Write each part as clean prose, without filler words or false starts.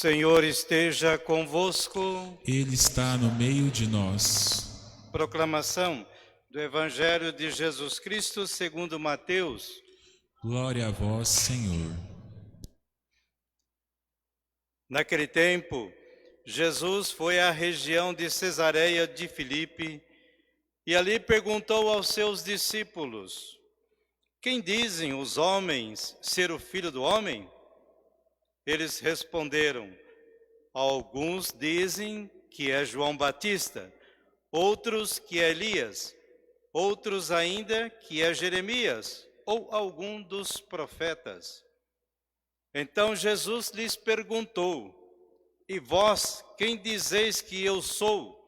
Senhor esteja convosco. Ele está no meio de nós. Proclamação do Evangelho de Jesus Cristo segundo Mateus. Glória a vós, Senhor. Naquele tempo, Jesus foi à região de Cesareia de Filipe e ali perguntou aos seus discípulos: Quem dizem os homens ser o Filho do Homem? Eles responderam: Alguns dizem que é João Batista, outros que é Elias, outros ainda que é Jeremias ou algum dos profetas. Então Jesus lhes perguntou: E vós, quem dizeis que eu sou?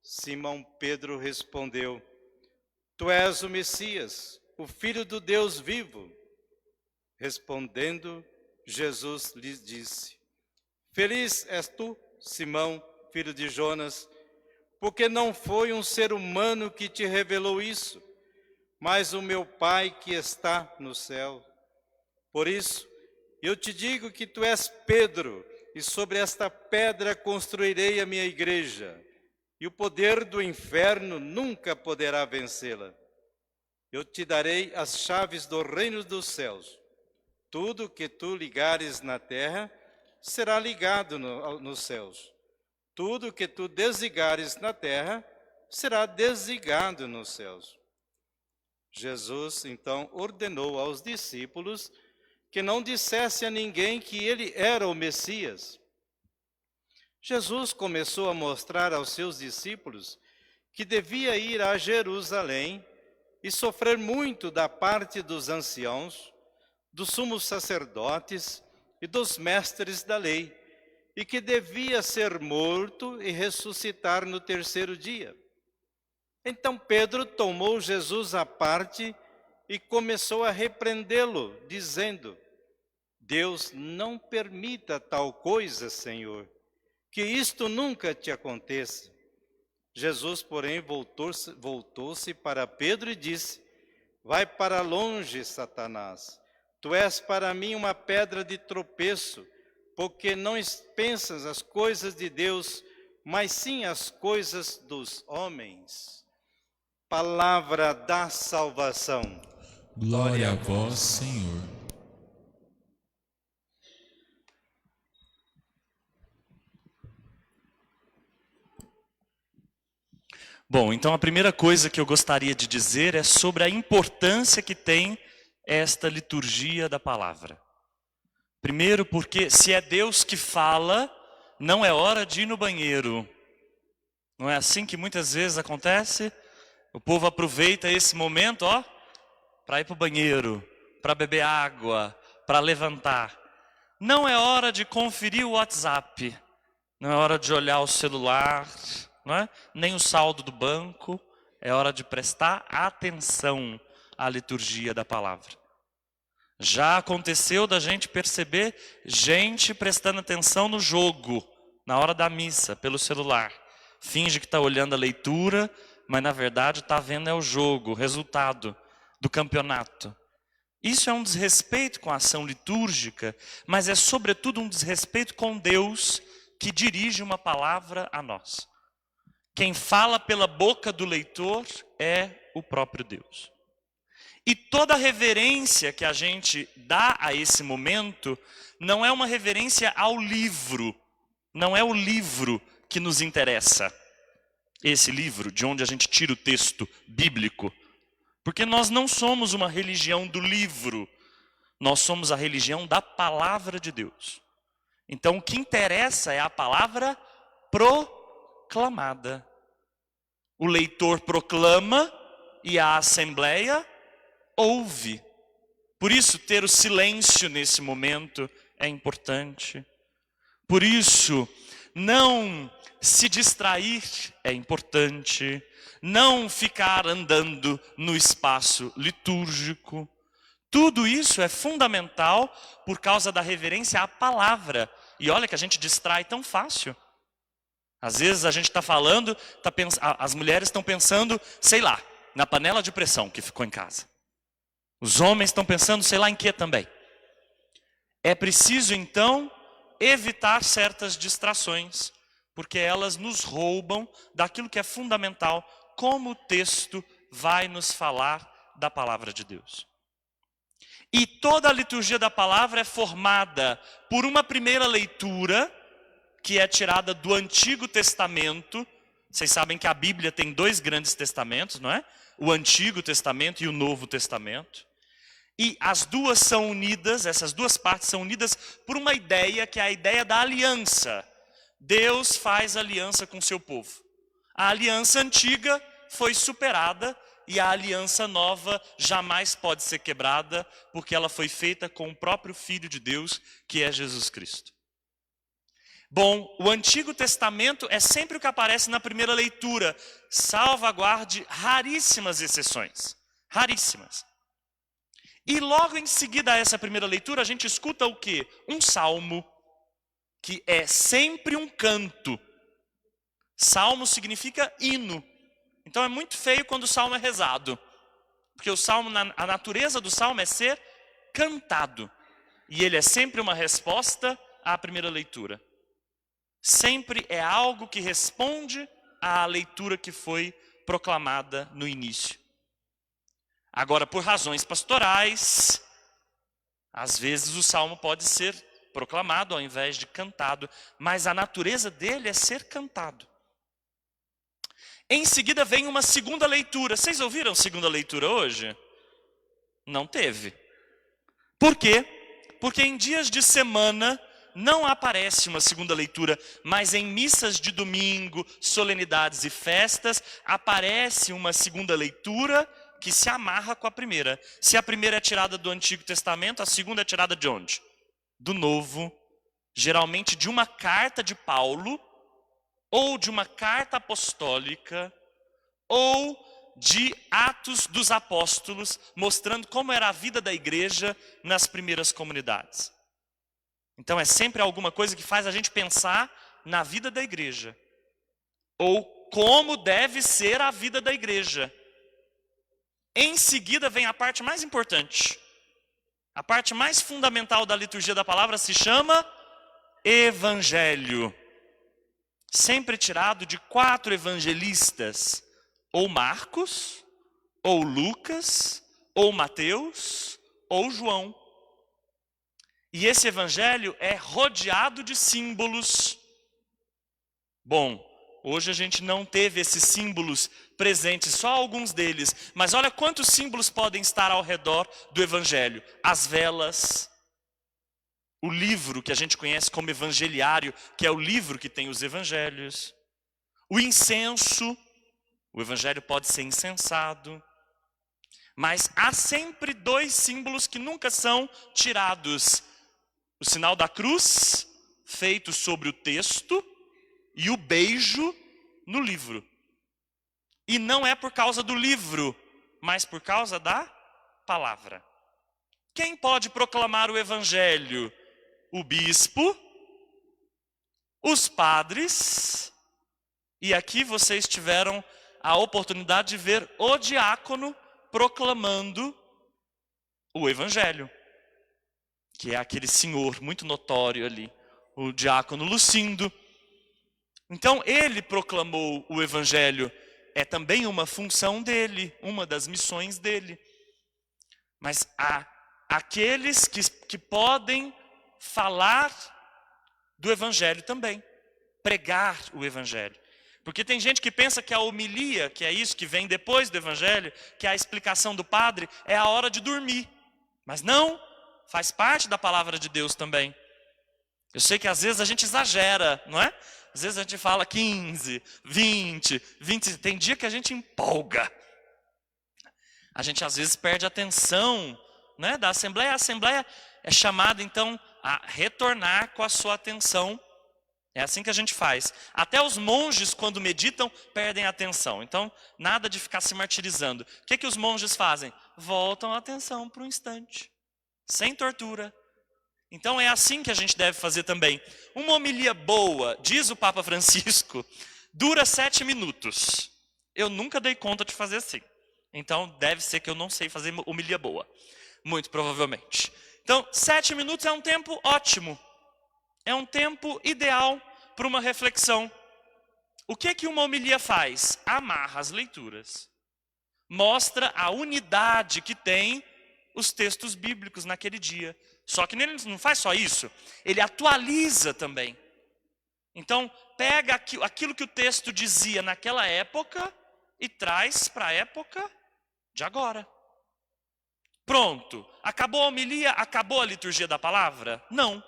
Simão Pedro respondeu: Tu és o Messias, o Filho do Deus vivo. Respondendo, Jesus lhes disse: Feliz és tu, Simão, filho de Jonas, porque não foi um ser humano que te revelou isso, mas o meu Pai que está no céu. Por isso, eu te digo que tu és Pedro, e sobre esta pedra construirei a minha igreja, e o poder do inferno nunca poderá vencê-la. Eu te darei as chaves do reino dos céus. Tudo que tu ligares na terra será ligado nos céus. Tudo que tu desligares na terra será desligado nos céus. Jesus então ordenou aos discípulos que não dissesse a ninguém que ele era o Messias. Jesus começou a mostrar aos seus discípulos que devia ir a Jerusalém e sofrer muito da parte dos anciãos, dos sumos sacerdotes e dos mestres da lei, e que devia ser morto e ressuscitar no terceiro dia. Então Pedro tomou Jesus à parte e começou a repreendê-lo, dizendo: Deus não permita tal coisa, Senhor, que isto nunca te aconteça. Jesus, porém, voltou-se para Pedro e disse: Vai para longe, Satanás. Tu és para mim uma pedra de tropeço, porque não pensas as coisas de Deus, mas sim as coisas dos homens. Palavra da salvação. Glória a vós, Senhor. Bom, então a primeira coisa que eu gostaria de dizer é sobre a importância que tem esta liturgia da palavra. Primeiro, porque se é Deus que fala, não é hora de ir no banheiro. Não é assim que muitas vezes acontece? O povo aproveita esse momento, para ir para o banheiro, para beber água, para levantar. Não é hora de conferir o WhatsApp, não é hora de olhar o celular, não é? Nem o saldo do banco. É hora de prestar atenção à liturgia da palavra. Já aconteceu da gente perceber gente prestando atenção no jogo, na hora da missa, pelo celular. Finge que está olhando a leitura, mas na verdade está vendo o jogo, o resultado do campeonato. Isso é um desrespeito com a ação litúrgica, mas é sobretudo um desrespeito com Deus que dirige uma palavra a nós. Quem fala pela boca do leitor é o próprio Deus. E toda reverência que a gente dá a esse momento não é uma reverência ao livro, não é o livro que nos interessa. Esse livro, de onde a gente tira o texto bíblico. Porque nós não somos uma religião do livro, nós somos a religião da palavra de Deus. Então o que interessa é a palavra proclamada. O leitor proclama e a assembleia ouve. Por isso ter o silêncio nesse momento é importante. Por isso não se distrair é importante. Não ficar andando no espaço litúrgico. Tudo isso é fundamental por causa da reverência à palavra. E olha que a gente distrai tão fácil. Às vezes a gente está falando, as mulheres estão pensando, sei lá, na panela de pressão que ficou em casa. Os homens estão pensando, sei lá em que também. É preciso então evitar certas distrações, porque elas nos roubam daquilo que é fundamental, como o texto vai nos falar da palavra de Deus. E toda a liturgia da palavra é formada por uma primeira leitura, que é tirada do Antigo Testamento. Vocês sabem que a Bíblia tem 2 grandes testamentos, não é? O Antigo Testamento e o Novo Testamento. E as duas são unidas, essas duas partes são unidas por uma ideia, que é a ideia da aliança. Deus faz aliança com o seu povo. A aliança antiga foi superada e a aliança nova jamais pode ser quebrada, porque ela foi feita com o próprio Filho de Deus, que é Jesus Cristo. Bom, o Antigo Testamento é sempre o que aparece na primeira leitura. Salvaguarde raríssimas exceções. Raríssimas. E logo em seguida a essa primeira leitura, a gente escuta o quê? Um salmo, que é sempre um canto. Salmo significa hino. Então é muito feio quando o salmo é rezado. Porque o salmo, a natureza do salmo é ser cantado. E ele é sempre uma resposta à primeira leitura. Sempre é algo que responde à leitura que foi proclamada no início. Agora, por razões pastorais, às vezes o salmo pode ser proclamado ao invés de cantado, mas a natureza dele é ser cantado. Em seguida vem uma segunda leitura. Vocês ouviram a segunda leitura hoje? Não teve. Por quê? Porque em dias de semana não aparece uma segunda leitura, mas em missas de domingo, solenidades e festas, aparece uma segunda leitura que se amarra com a primeira. Se a primeira é tirada do Antigo Testamento, a segunda é tirada de onde? Do Novo, geralmente de uma carta de Paulo, ou de uma carta apostólica, ou de Atos dos Apóstolos, mostrando como era a vida da igreja nas primeiras comunidades. Então é sempre alguma coisa que faz a gente pensar na vida da igreja, ou como deve ser a vida da igreja. Em seguida vem a parte mais importante. A parte mais fundamental da liturgia da palavra se chama Evangelho. Sempre tirado de 4 evangelistas, ou Marcos, ou Lucas, ou Mateus, ou João. E esse evangelho é rodeado de símbolos. Bom, hoje a gente não teve esses símbolos presentes, só alguns deles. Mas olha quantos símbolos podem estar ao redor do evangelho. As velas, o livro que a gente conhece como evangeliário, que é o livro que tem os evangelhos. O incenso, o evangelho pode ser incensado. Mas há sempre 2 símbolos que nunca são tirados. O sinal da cruz, feito sobre o texto, e o beijo no livro. E não é por causa do livro, mas por causa da palavra. Quem pode proclamar o evangelho? O bispo, os padres, e aqui vocês tiveram a oportunidade de ver o diácono proclamando o evangelho, que é aquele senhor muito notório ali, o diácono Lucindo. Então ele proclamou o evangelho, é também uma função dele, uma das missões dele. Mas há aqueles que podem falar do evangelho também, pregar o evangelho. Porque tem gente que pensa que a homilia, que é isso que vem depois do evangelho, que é a explicação do padre, é a hora de dormir. Mas não, faz parte da palavra de Deus também. Eu sei que às vezes a gente exagera, não é? Às vezes a gente fala 15, 20, tem dia que a gente empolga. A gente às vezes perde a atenção, né, da assembleia. A assembleia é chamada então a retornar com a sua atenção. É assim que a gente faz. Até os monges, quando meditam, perdem a atenção. Então, nada de ficar se martirizando. O que os monges fazem? Voltam a atenção por um instante, sem tortura. Então é assim que a gente deve fazer também. Uma homilia boa, diz o Papa Francisco, dura 7 minutos. Eu nunca dei conta de fazer assim. Então deve ser que eu não sei fazer homilia boa. Muito provavelmente. Então 7 minutos é um tempo ótimo. É um tempo ideal para uma reflexão. O que uma homilia faz? Amarra as leituras. Mostra a unidade que tem os textos bíblicos naquele dia. Só que ele não faz só isso, ele atualiza também. Então, pega aquilo que o texto dizia naquela época e traz para a época de agora. Pronto. Acabou a homilia? Acabou a liturgia da palavra? Não.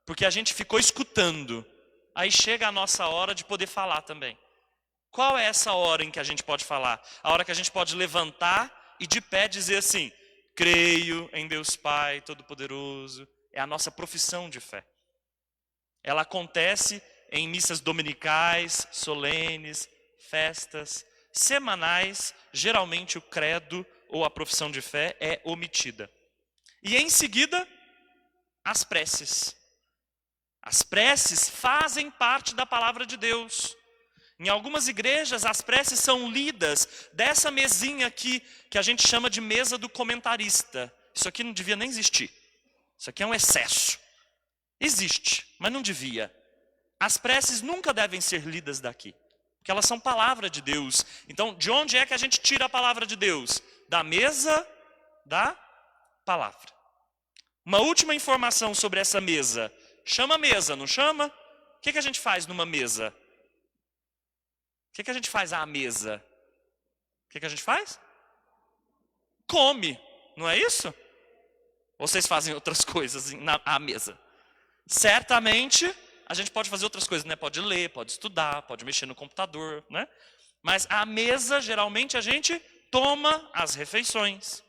Porque a gente ficou escutando. Aí chega a nossa hora de poder falar também. Qual é essa hora em que a gente pode falar? A hora que a gente pode levantar e de pé dizer assim: creio em Deus Pai Todo-Poderoso. É a nossa profissão de fé. Ela acontece em missas dominicais, solenes, festas, semanais. Geralmente o credo ou a profissão de fé é omitida. E em seguida, as preces. As preces fazem parte da palavra de Deus. Em algumas igrejas, as preces são lidas dessa mesinha aqui, que a gente chama de mesa do comentarista. Isso aqui não devia nem existir. Isso aqui é um excesso. Existe, mas não devia. As preces nunca devem ser lidas daqui, porque elas são palavra de Deus. Então, de onde é que a gente tira a palavra de Deus? Da mesa da palavra. Uma última informação sobre essa mesa. Chama mesa, não chama? O que a gente faz numa mesa? O que a gente faz à mesa? O que a gente faz? Come, não é isso? Ou vocês fazem outras coisas à mesa? Certamente, a gente pode fazer outras coisas, né? Pode ler, pode estudar, pode mexer no computador, né? Mas à mesa, geralmente, a gente toma as refeições.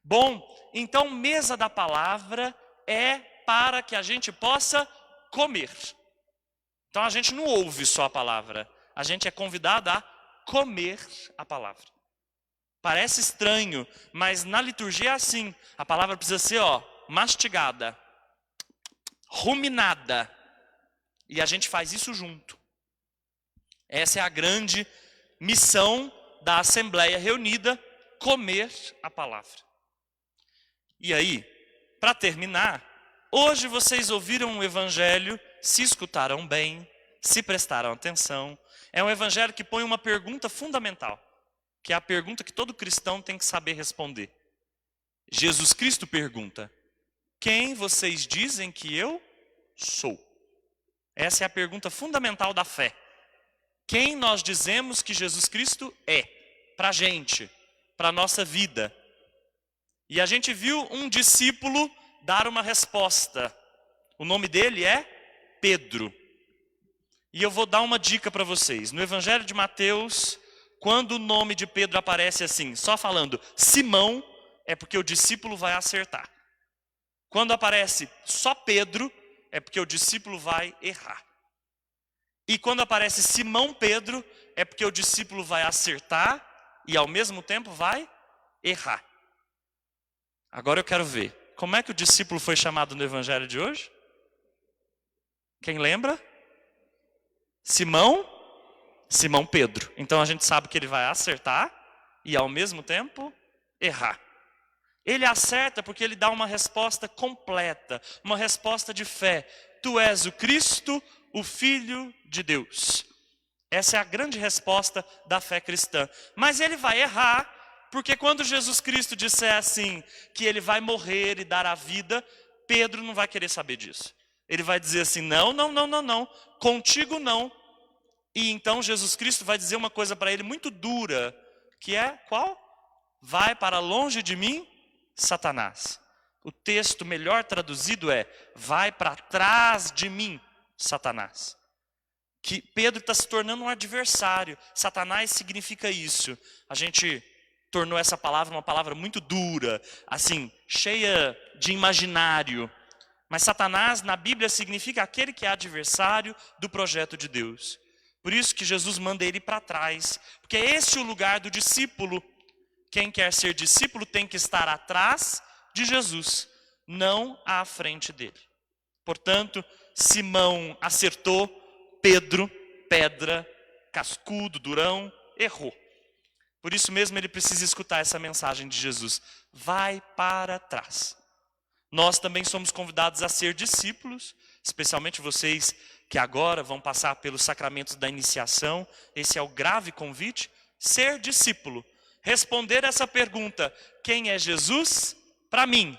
Bom, então, mesa da palavra é para que a gente possa comer. Então, a gente não ouve só a palavra. A gente é convidado a comer a palavra. Parece estranho, mas na liturgia é assim. A palavra precisa ser, mastigada, ruminada. E a gente faz isso junto. Essa é a grande missão da Assembleia reunida, comer a palavra. E aí, para terminar, hoje vocês ouviram um evangelho, se escutaram bem, se prestaram atenção. É um evangelho que põe uma pergunta fundamental, que é a pergunta que todo cristão tem que saber responder. Jesus Cristo pergunta: quem vocês dizem que eu sou? Essa é a pergunta fundamental da fé. Quem nós dizemos que Jesus Cristo é? Para a gente, para a nossa vida. E a gente viu um discípulo dar uma resposta. O nome dele é Pedro. E eu vou dar uma dica para vocês. No Evangelho de Mateus, quando o nome de Pedro aparece assim, só falando Simão, é porque o discípulo vai acertar. Quando aparece só Pedro, é porque o discípulo vai errar. E quando aparece Simão Pedro, é porque o discípulo vai acertar e ao mesmo tempo vai errar. Agora eu quero ver, como é que o discípulo foi chamado no Evangelho de hoje? Quem lembra? Simão Pedro. Então a gente sabe que ele vai acertar e ao mesmo tempo errar. Ele acerta porque ele dá uma resposta completa, uma resposta de fé. Tu és o Cristo, o Filho de Deus. Essa é a grande resposta da fé cristã. Mas ele vai errar, porque quando Jesus Cristo disser assim, que ele vai morrer e dar a vida, Pedro não vai querer saber disso. Ele vai dizer assim, não, contigo não. E então Jesus Cristo vai dizer uma coisa para ele muito dura, que é qual? Vai para longe de mim, Satanás. O texto melhor traduzido é, vai para trás de mim, Satanás. Que Pedro está se tornando um adversário. Satanás significa isso. A gente tornou essa palavra uma palavra muito dura, assim, cheia de imaginário. Mas Satanás na Bíblia significa aquele que é adversário do projeto de Deus. Por isso que Jesus manda ele para trás, porque é esse o lugar do discípulo. Quem quer ser discípulo tem que estar atrás de Jesus, não à frente dele. Portanto, Simão acertou, Pedro, pedra, cascudo, durão, errou. Por isso mesmo ele precisa escutar essa mensagem de Jesus. Vai para trás. Nós também somos convidados a ser discípulos, especialmente vocês que agora vão passar pelos sacramentos da iniciação, esse é o grave convite, ser discípulo. Responder essa pergunta, quem é Jesus? Para mim.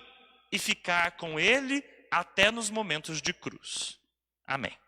E ficar com ele até nos momentos de cruz. Amém.